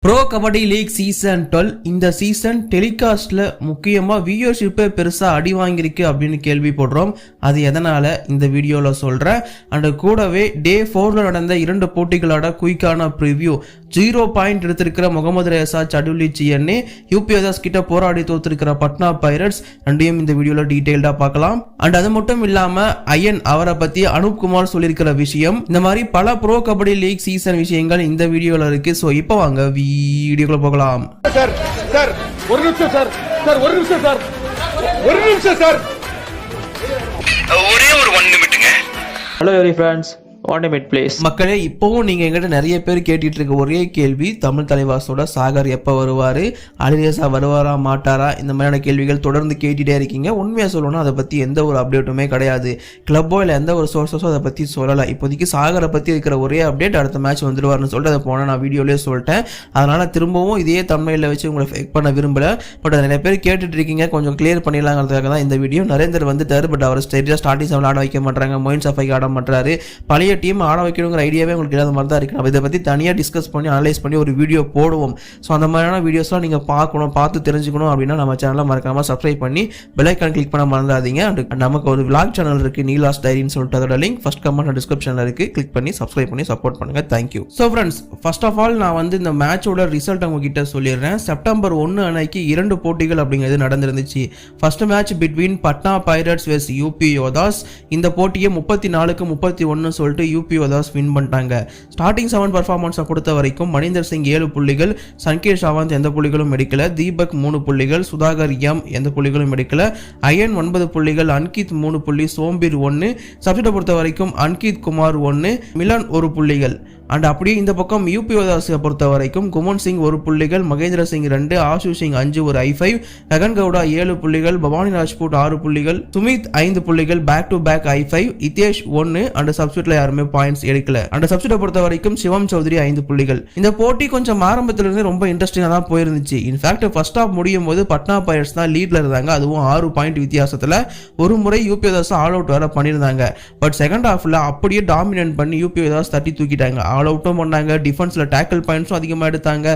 Bro Kabaddi League season 12 இந்த season டெலிகாஸ்ட்ல முக்கியமா வியூவர்ஷிப்பே பெருசா அடி வாங்கியிருக்கு அப்படின்னு கேள்விப்படுறோம். அது எதனால இந்த வீடியோல சொல்றேன். அண்ட் கூடவே டே 4ல நடந்த 2 போட்டிகளோட குயிக்கான ப்ரிவ்யூ. 0 பாயிண்ட் எடுத்திருக்கிற முகமது ரேசா சடுலிச்சியன்னு யூபிஎஸ் கிட்ட போராடி தோத்திருக்கிற பட்னா பைரட்ஸ் ரெண்டையும் இந்த வீடியோல டீடைல்டா பார்க்கலாம். அண்ட் அது மட்டும் இல்லாம அயன் அவரை பத்தி அனூப் குமார் சொல்லியிருக்கிற விஷயம், இந்த மாதிரி பல ப்ரோ கபடி லீக் சீசன் விஷயங்கள் இந்த வீடியோல இருக்கு. ஸோ இப்போ வாங்க வீடியோக்குள்ள போகலாம். சார் சார் ஒரு நிமிஷம் சார் சார் ஒரு நிமிஷம் சார் ஒரு நிமிஷம் சார் ஒரே ஒரு 1 நிமிட்டுங்க. Hello every friends, one minute please. மக்களே, இப்போவும் நீங்கள் எங்கிட்ட நிறைய பேர் கேட்டுட்டு இருக்க ஒரே கேள்வி, தமிழ் தலைவாசோட சாகர் எப்போ வருவார், அலிரேசா வருவாரா மாட்டாரா, இந்த மாதிரியான கேள்விகள் தொடர்ந்து கேட்டுகிட்டே இருக்கீங்க. உண்மையாக சொல்லணும்னா அதை பற்றி எந்த ஒரு அப்டேட்டுமே கிடையாது. கிளப்போ இல்லை எந்த ஒரு சோர்ஸஸோ அதை பற்றி சொல்லலை. இப்போதைக்கு சாகரை பற்றி இருக்கிற ஒரே அப்டேட் அடுத்த மேட்ச் வந்துடுவார்னு சொல்லிட்டு அதை போனால் நான் வீடியோலேயே சொல்லிட்டேன். அதனால் திரும்பவும் இதே தமிழில் வச்சு உங்களை ஃபேக் பண்ண விரும்பலை. பட் அதை நிறைய பேர் கேட்டுட்டு இருக்கீங்க, கொஞ்சம் கிளியர் பண்ணிடலாங்கிறதுக்காக தான் இந்த வீடியோ. நரேந்தர் வந்துட்டார், பட் அவர் ஸ்டார்டிங் செவன் ஆட வைக்க மாட்டாங்க, மொயின் சஃபைக்கு ஆட மாட்டாரு. பழைய டீம் ஆட வைக்கணுங்கிற ஐடியாவே உங்களுக்கு இல்லாத மாதிரி தான் இருக்குது. நம்ம இதை பற்றி தனியாக டிஸ்கஸ் பண்ணி அனலைஸ் பண்ணி ஒரு வீடியோ போடுவோம். ஸோ அந்த மாதிரியான வீடியோஸ்லாம் நீங்கள் பார்த்து தெரிஞ்சுக்கணும் அப்படின்னா நம்ம சேனலை மறக்காமல் சப்ஸ்கிரைப் பண்ணி பெல் ஐக்கான் கிளிக் பண்ண மறந்துடாதீங்க. அண்ட் நமக்கு ஒரு விளாக் சேனல் இருக்குது, நீலாஸ் டைரின்னு சொல்லிட்டு, அதோட லிங்க் ஃபர்ஸ்ட் கமெண்ட் டிஸ்கிரிப்ஷனில் இருக்குது. கிளிக் பண்ணி சப்ஸ்கிரைப் பண்ணி சப்போர்ட் பண்ணுங்கள். Thank you. So friends, first of all நான் வந்து இந்த மேட்சோட ரிசல்ட் உங்ககிட்ட சொல்லிடுறேன். செப்டம்பர் 1 அன்னைக்கு 2 போட்டிகள் அப்படிங்கிறது நடந்திருந்துச்சு. First match between Patna pirates vs UP Yoddhas. இந்த போட்டியை 34-31 சொல்லிட்டு யூபி யோதாஸ் வின் பண்ணிட்டாங்க. ஸ்டார்டிங் 7 பர்ஃபார்மன்ஸை பொறுத்த வரைக்கும் மணிந்தர் சிங் 7 புள்ளிகள், சன்கேஷ் சாவந்த் எந்த புள்ளிகளும் எடுக்கல, தீபக் 3 புள்ளிகள், சுதாகர் எம் எந்த புள்ளிகளும் எடுக்கல, அயன் 9 புள்ளிகள், அன்கித் 3 புள்ளி, சோம்பீர் 1, சப்ஜெக்டை பொறுத்த வரைக்கும் அன்கித் குமார் 1, மிலன் 1 புள்ளிகள். அண்ட் அப்படியே இந்த பக்கம் யூபி யோதாஸை பொறுத்த வரைக்கும் குமன் சிங் 1 புள்ளிகள், மகேந்திர சிங் 2, ஆஷு சிங் 5, ஒரு i5, ககன் கவுடா 7 புள்ளிகள், பவானி ராஜ்பூட் 6 புள்ளிகள், சுமித் 5 புள்ளிகள், back to back i5, Hitesh 1. And சப்ஸ்டியூட்ல யாருமே பாயிண்ட்ஸ் எடுக்கல. அண்ட் சப்ஸ்டியூட்டை பொறுத்த வரைக்கும் சிவம் சௌத்ரி 5 புள்ளிகள். இந்த போட்டி கொஞ்சம் ஆரம்பத்திலிருந்து ரொம்ப இன்ட்ரெஸ்டிங்காக தான் போயிருந்துச்சு. இன்ஃபேக்ட் ஃபர்ஸ்ட் ஹாஃப் முடியும் போது பட்னா பைரட்ஸ் தான் லீட்ல இருந்தாங்க, அதுவும் 6 பாயிண்ட் வித்தியாசத்தில். ஒரு முறை யூபி யோதாஸ் ஆல் அவுட் வேற பண்ணியிருந்தாங்க. பட் செகண்ட் ஹாஃப்ல அப்படியே டாமினேட் பண்ணி யூபி யோதாஸ் தட்டி தூக்கிட்டாங்க. ஆல் அவுட்டும் பண்ணாங்க, டிஃபென்ஸ்ல டேக்கிள் பாயிண்ட்ஸும் அதிகமாக எடுத்தாங்க,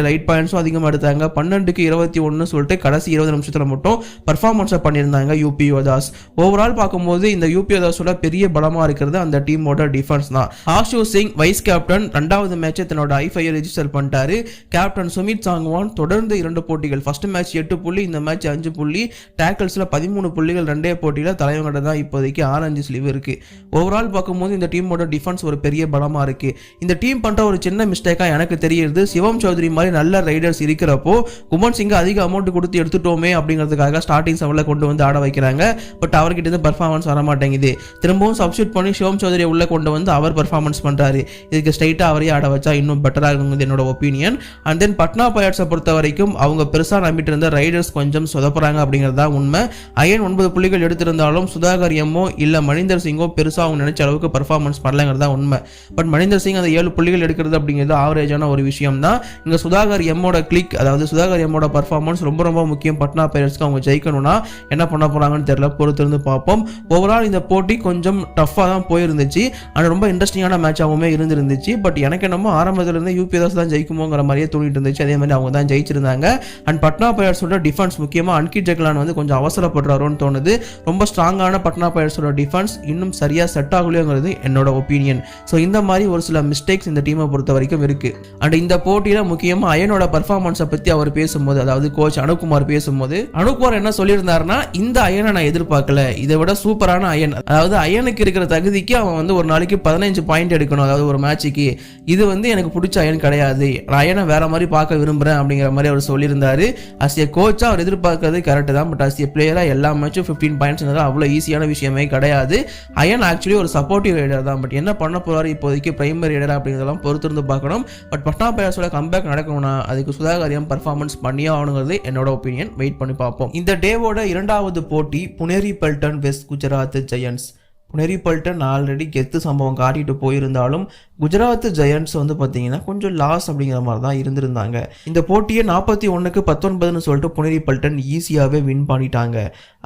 ரைட் பாயிண்ட்ஸும் அதிகமாக எடுத்தாங்க. 12-21 சொல்லிட்டு கடைசி 20 நிமிஷத்துல மட்டும் பர்ஃபார்மன்ஸை பண்ணியிருந்தாங்க யூபி யோதாஸ். ஓவரால் பார்க்கும்போது இந்த யூபி யோதாஸோட பெரிய பலமா இருக்கிறது அந்த டீமோட டிஃபென்ஸ் தான். ஆஷு சிங் வைஸ் கேப்டன் 2வது மேட்ச் தன்னோட i5 ரெஜிஸ்டர் பண்ணிட்டாரு. கேப்டன் சுமித் சாங்வான் தொடர்ந்து 2 போட்டிகள், ஃபர்ஸ்ட் மேட்ச் 8 புள்ளி, இந்த மேட்ச் 5 புள்ளி, டேக்கிள்ஸ்ல 13 புள்ளிகள், 2 போட்டியில தலைவங்கிட்ட தான் இப்போதைக்கு ஆரஞ்சு ஸ்லீவ் இருக்கு. ஓவரால் பார்க்கும்போது இந்த டீமோட டிஃபென்ஸ் ஒரு பெரிய பலமா இருக்கு. இந்த டீம் பண்ற ஒரு சின்ன மிஸ்டேக்கா எனக்கு தெரியுது, சிவம் சௌத்ரி மாதிரி நல்ல ரைடர்ஸ் இருக்கிறப்போ குமன் சிங் அதிக அமௌண்ட் கொடுத்து எடுத்துட்டோமே அப்படிங்கிறதுக்காக ஸ்டார்டிங் 7ல கொண்டு வந்து ஆட வைக்கிறாங்க. பட் அவர்கிட்ட இருந்து பர்ஃபார்மன்ஸ் வர மாட்டேங்குது. திரும்பவும் சப்ஸ்டியூட் பண்ணி சிவம் சௌத்ரியை உள்ள கொண்டு வந்து அவர் பர்ஃபார்மன்ஸ் பண்றாரு. இதுக்கு ஸ்ட்ரைட்டா அவரே ஆட வச்சா இன்னும் பெட்டரா இருக்குங்கிறது என்னோட ஒப்பீனியன். அண்ட் தென் பட்னா பைரட்ஸை பொறுத்த வரைக்கும் அவங்க பெருசா நம்பிட்டு இருந்த ரைடர்ஸ் கொஞ்சம் சொதப்புறாங்க அப்படிங்கிறது தான் உண்மை. அயன் 9 புள்ளிகள் எடுத்திருந்தாலும் சுதாகர் எம்மோ இல்ல மணிந்தர் சிங்கோ பெருசா அவங்க நினைச்ச அளவுக்கு பர்ஃபார்மன்ஸ் பண்ணலங்கிறது தான் உண்மை. பட் மணிந்தர் சிங் அந்த 7 புள்ளிகள் எடுக்கிறது அப்படிங்கிறது ஆவரேஜான ஒரு விஷயம் தான். இங்க சுதாகர் எம்மோட கிளிக், அதாவது சுதாகர் எம்மோட பர்ஃபார்மன்ஸ் ரொம்ப ரொம்ப முக்கியம். பட்னா பைரட்ஸ்க்கு அவங்க ஜெயிக்கணும்னா என்ன பண்ண போறாங்கன்னு தெரியல, பொறுத்திருந்து பார்ப்போம். ஓவரால் இந்த போட்டி கொஞ்சம் டஃபா தான் போயிருந்துச்சு. அண்ட் ரொம்ப இன்ட்ரெஸ்டிங்கான மேட்சாகவுமே இருந்துருந்துச்சு. பட் எனக்கு என்னமோ ஆரம்பத்துல இருந்து யூபிஎஸ் தான் ஜெயிக்குமோங்கிற மாதிரியே தோணிட்டு இருந்துச்சு. அதே மாதிரி அவங்க தான் ஜெயிச்சிருந்தாங்க. அண்ட் பட்னா பைரட்ஸோட டிஃபென்ஸ், முக்கியமா அன்கித் ஜக்லான் வந்து கொஞ்சம் அவசரப்படுறாரோன்னு தோணுது. ரொம்ப ஸ்ட்ராங்கான பட்னா பைரட்ஸோட டிஃபென்ஸ் இன்னும் சரியா செட் ஆகலையோங்கிறது என்னோட ஒப்பீனியன். ஸோ இந்த மாதிரி ஒரு சில மிஸ்டேக்ஸ் இந்த டீமை பொறுத்த வரைக்கும் இருக்கு. அண்ட் இந்த போட்டியில முக்கியமா அயனோட பர்ஃபார்மன்ஸை பத்தி அவர் பேசும்போது, அதாவது கோச் அனுப்குமார் பேசும்போது, அனுப்குமார் என்ன சொல்லியிருந்தாருன்னா, இந்த அயனை நான் எதிர்பார்க்கல, இதை விட சூப்பரான அயன், அதாவது அயனுக்கு இருக்கிற தகுதிக்கு அவன் வந்து ஒரு நாளைக்கு 15 பாயிண்ட் எடுக்கணும், அதாவது ஒரு மேட்சுக்கு. இது வந்து எனக்கு பிடிச்ச அயன் கிடையாது, நான் அயனை வேற மாதிரி பார்க்க விரும்புறேன் அப்படிங்கிற மாதிரி அவர் சொல்லியிருந்தாரு. அஸ் ஏ கோச்சா அவர் எதிர்பார்க்கறது கரெக்ட் தான். பட் அஸ் ஏ பிளேயரா எல்லா மேட்சும் 15 பாயிண்ட்ஸ் அவ்வளோ ஈஸியான விஷயமே கிடையாது. அயன் ஆக்சுவலி ஒரு சப்போர்ட்டிவ் ரைடர் தான். பட் என்ன பண்ண போறாரு இப்போதைக்கு பிரைமரி ரைடர் அப்படிங்கிறதெல்லாம் பொறுத்திருந்து பார்க்கணும். பட் பட்னா பைரட்ஸோட கம்பேக் நடக்கணும்னா அதுக்கு சுதாகரியம் பர்ஃபார்மன்ஸ் பண்ணியே ஆகணுங்கிறது என்னோட ஒப்பீனியன். வெயிட் பண்ணி பார்ப்போம். இந்த டேவோட 2வது போட்டி Puneri Paltan vs Gujarat giants. Puneri Paltan already கெத்து சம்பவம் காட்டிட்டு போயிருந்தாலும் குஜராத் ஜெயண்ட்ஸ் வந்து பார்த்தீங்கன்னா கொஞ்சம் லாஸ் அப்படிங்கிற மாதிரி தான் இருந்திருந்தாங்க. இந்த போட்டியை 41க்கு 19ன்னு சொல்லிட்டு புனேரி பல்டன் ஈஸியாகவே வின் பண்ணிட்டாங்க.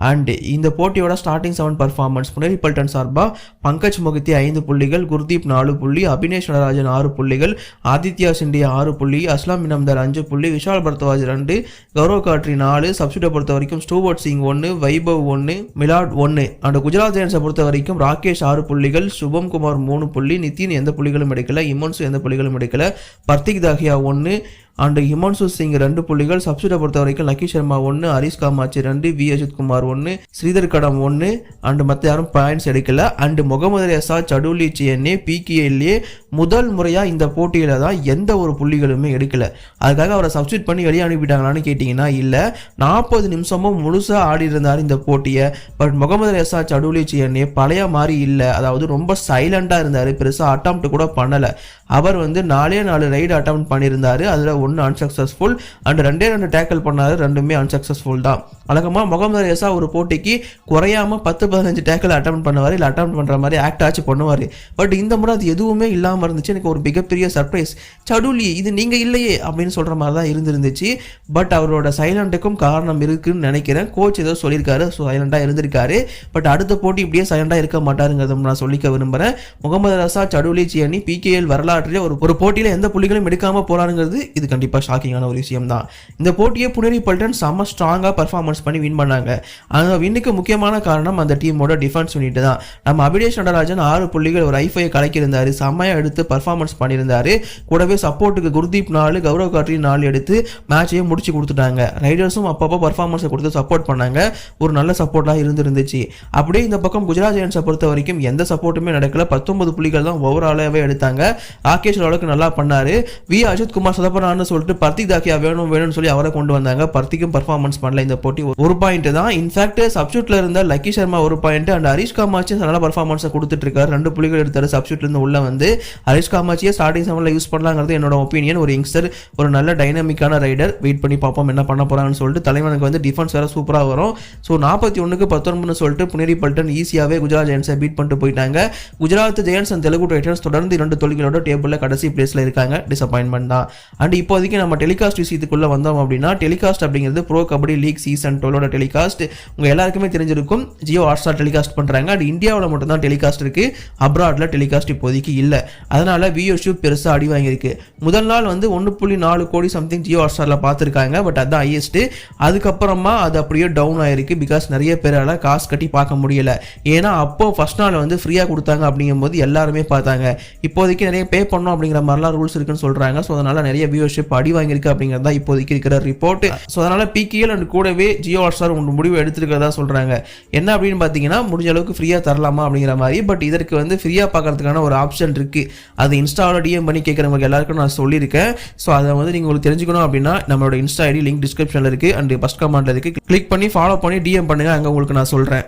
அண்ட் இந்த போட்டியோட ஸ்டார்டிங் 7 பர்ஃபார்மன்ஸ் புனேரி பல்டன் சார்பாக பங்கஜ் மொஹித்தி 5 புள்ளிகள், குர்தீப் 4 புள்ளி, அபினேஷ் நடராஜன் 6 புள்ளிகள், ஆதித்யா சிண்டே 6 புள்ளி, அஸ்லாம் இனாம்தார் 5 புள்ளி, விஷால் பரத்வாஜ் 2, கௌரவ் காட்ரி 4, சப்ஸ்டியூட்டை பொறுத்த வரைக்கும் Stuart Singh 1, Vaibhav 1, Milad 1. And Gujarat ஜெயண்ட்ஸை பொறுத்த வரைக்கும் ராகேஷ் 6 புள்ளிகள், சுபம் குமார் 3 புள்ளி, நிதின் எந்த புள்ளிகளும் எடுக்கல, இமன்சு எந்த புள்ளிகளும் எடுக்கல, பர்த்திக் தாஹியா 1 அண்ட் ஹிமான்சு சிங் 2 புள்ளிகள், சப்ஸ்டியூட்டை பொறுத்த வரைக்கும் லக்கி சர்மா 1, ஹரிஷ் காமாட்சி 2, வி அஜித் குமார் 1, ஸ்ரீதர் கடம் 1 அண்ட் மற்ற யாரும் பாயிண்ட்ஸ் எடுக்கல. அண்ட் முகமது ரெசா, சடுலி சிஎன்ஏ, பிகேஎல்ஏ முதல் முறையாக இந்த போட்டியில் தான் எந்த ஒரு புள்ளிகளுமே எடுக்கல. அதுக்காக அவரை சப்ஸ்டியூட் பண்ணி வெளியே அனுப்பிட்டாங்களான்னு கேட்டிங்கன்னா இல்லை, 40 நிமிஷமும் முழுசாக ஆடி இருந்தார் இந்த போட்டியை. But Mohammed Reza, Shadloui CNA பழைய மாதிரி இல்லை, அதாவது ரொம்ப சைலண்டாக இருந்தார், பெருசாக அட்டம்ப்ட் கூட பண்ணலை. அவர் வந்து 4 ரைடு அட்டம் பண்ணியிருந்தார், அதில் 1 அன்சக்சஸ்ஃபுல் அண்ட் 2 டேக்கிள் பண்ணார், 2மே அன்சக்சஸ்ஃபுல் தான். வழக்கமாக முகமது ரெசா ஒரு போட்டிக்கு குறையாமல் 10-15 டேக்கிள் அட்டம் பண்ணுவார், இல்லை அட்டம் பண்ணுற மாதிரி ஆக்ட் ஆச்சு பண்ணுவார். பட் இந்த முறை அது எதுவுமே இல்லாமல் இருந்துச்சு. எனக்கு ஒரு மிகப்பெரிய சர்ப்ரைஸ், சடுலி இது நீங்கள் இல்லையே அப்படின்னு சொல்கிற மாதிரி தான் இருந்துருந்துச்சு. பட் அவரோட சைலண்ட்டுக்கும் காரணம் இருக்குன்னு நினைக்கிறேன். கோச் ஏதோ சொல்லியிருக்காரு, ஸோ சைலண்டாக இருந்திருக்காரு. பட் அடுத்த போட்டி இப்படியே சைலண்டாக இருக்க மாட்டாருங்கிறத நான் சொல்லிக்க விரும்புகிறேன். Mohammed Reza, Shadloui CNA PKL வரலாறு ஒரு போட்டியில எந்த புள்ளிகளும் எடுக்காம போறாருங்கிறது இது கண்டிப்பா ஷாக்கிங்கான ஒரு விஷயம் தான். இந்த போட்டியை புனேரி பல்டன் செம்ம ஸ்ட்ராங்கா பர்ஃபார்மன்ஸ் பண்ணி வின் பண்ணாங்க. அந்த வின்னுக்கு முக்கியமான காரணம் அந்த டீமோட டிஃபென்ஸ் யூனிட் தான். நம்ம அபினேஷ் நடராஜன் 6 புள்ளிகள் ஒரு ஐஃபையை கலக்கியிருந்தாரு, செம்மையா எடுத்து பர்ஃபார்மன்ஸ் பண்ணியிருந்தாரு. கூடவே சப்போர்ட்டுக்கு குர்தீப் 4, கௌரவ் காட்ரி 4 எடுத்து மேட்சையே முடிச்சு கொடுத்துட்டாங்க. ரைடர்ஸும் அப்பப்போ பர்ஃபார்மன்ஸை கொடுத்து சப்போர்ட் பண்ணாங்க, ஒரு நல்ல சப்போர்ட்டாக இருந்துருந்துச்சு. அப்படியே இந்த பக்கம் குஜராத் ஜெயண்ட்ஸை பொறுத்த வரைக்கும் எந்த சப்போர்ட்டுமே நடக்கல, 19 புள்ளிகள் தான் ஓவராலாவே எடுத்தாங்க. ராகேஷ் அளவுக்கு நல்லா பண்ணாரு. வி அஜித் குமார் சொதப்பனான்னு சொல்லிட்டு பர்த்திக் தாக்கியா வேணும்னு சொல்லி அவரை கொண்டு வந்தாங்க. பர்த்திக்கும் பர்ஃபார்மன்ஸ் பண்ணல இந்த போட்டி, 1 பாயிண்ட் தான். இன்ஃபேக்ட் சப்ஸ்டியூட்ல இருந்த லக்கி சர்மா 1 பாயிண்ட் அண்ட் ஹரிஷ் காமாட்சி நல்ல பர்ஃபார்மன்ஸை கொடுத்துட்டு இருக்காரு, 2 புள்ளிகள் எடுத்தாரு சப்ஸ்டியூட்ல இருந்து உள்ள வந்து. ஹரிஷ் காமாட்சியை ஸ்டார்டிங் 7ல யூஸ் பண்ணலாங்கிறது என்னோட ஒப்பீனியன். ஒரு யங்ஸ்டர், ஒரு நல்ல டைனமிக்கான ரைடர், வெயிட் பண்ணி பார்ப்போம் என்ன பண்ண போறாங்கன்னு சொல்லிட்டு. தலைவனுக்கு வந்து டிஃபென்ஸ் வேற சூப்பராக வரும். ஸோ 41க்கு 19 சொல்லிட்டு புனேரி பல்டன் ஈஸியாவே குஜராத் ஜெயண்ட்ஸை பீட் பண்ணிட்டு போயிட்டாங்க. Gujarat giants and Telugu Titans தொடர்ந்து 2 தோல்விகளோட டேபிள்ல கடைசி பிளேஸ்ல இருக்காங்க. டிசப்பாயின்மெண்ட் தான். அண்ட் இப்போதைக்கு நம்ம டெலிகாஸ்ட் விஷயத்துக்குள்ள வந்தோம் அப்படின்னா, டெலிகாஸ்ட் அப்படிங்கிறது Pro Kabaddi League season 12 telecast உங்க எல்லாருக்குமே தெரிஞ்சிருக்கும். ஜியோ ஹாட்ஸ்டார் டெலிகாஸ்ட் பண்றாங்க. அண்ட் இந்தியாவில் மட்டும் தான் டெலிகாஸ்ட் இருக்கு, அப்ராட்ல டெலிகாஸ்ட் இப்போதைக்கு இல்லை. அதனால வியூவர்ஷிப் பெருசாக அடி வாங்கியிருக்கு. முதல் நாள் வந்து 1.4 கோடி சம்திங் ஜியோ ஹாட்ஸ்டார்ல பார்த்துருக்காங்க. பட் அதுதான் ஹையஸ்ட். அதுக்கப்புறமா அது அப்படியே டவுன் ஆயிருக்கு. பிகாஸ் நிறைய பேரால காசு கட்டி பார்க்க முடியல. ஏன்னா அப்போ ஃபர்ஸ்ட் நாள் வந்து ஃப்ரீயா கொடுத்தாங்க அப்படிங்கும்போது எல்லாருமே பார்த்தாங்க. இப்போதைக்கு நிறைய பே பண்ணோம் அப்படிங்கிற மாதிரிலாம் ரூல்ஸ் இருக்குன்னு சொல்றாங்க. ஸோ அதனால நிறைய வியூவர்ஷிப் அடி வாங்கியிருக்கு அப்படிங்கிறதா இப்போதைக்கு இருக்கிற ரிப்போர்ட். ஸோ அதனால பிகேஎல் அண்ட் கூடவே ஜியோ ஹாட்ஸ்டார் முடிவு எடுத்துருக்கிறதா சொல்றாங்க. என்ன அப்படின்னு பார்த்தீங்கன்னா, முடிஞ்ச அளவுக்கு ஃப்ரீயா தரலாமா அப்படிங்கிற மாதிரி. பட் இதற்கு வந்து ஃப்ரீயா பார்க்கறதுக்கான ஒரு ஆப்ஷன் இருக்கு. அது இன்ஸ்டாவில் டிஎம் பண்ணி கேட்குறவங்க எல்லாருக்கும் நான் சொல்லியிருக்கேன். ஸோ அதை வந்து நீங்கள் உங்களுக்கு தெரிஞ்சுக்கணும் அப்படின்னா நம்மளோட இன்ஸ்டா ஐடி லிங்க் டிஸ்கிரிப்ஷனில் இருக்கு அண்ட் ஃபர்ஸ்ட் கமெண்ட்ல இருக்கு. கிளிக் பண்ணி ஃபாலோ பண்ணி டிஎம் பண்ணுங்க, அங்கே உங்களுக்கு நான் சொல்றேன்.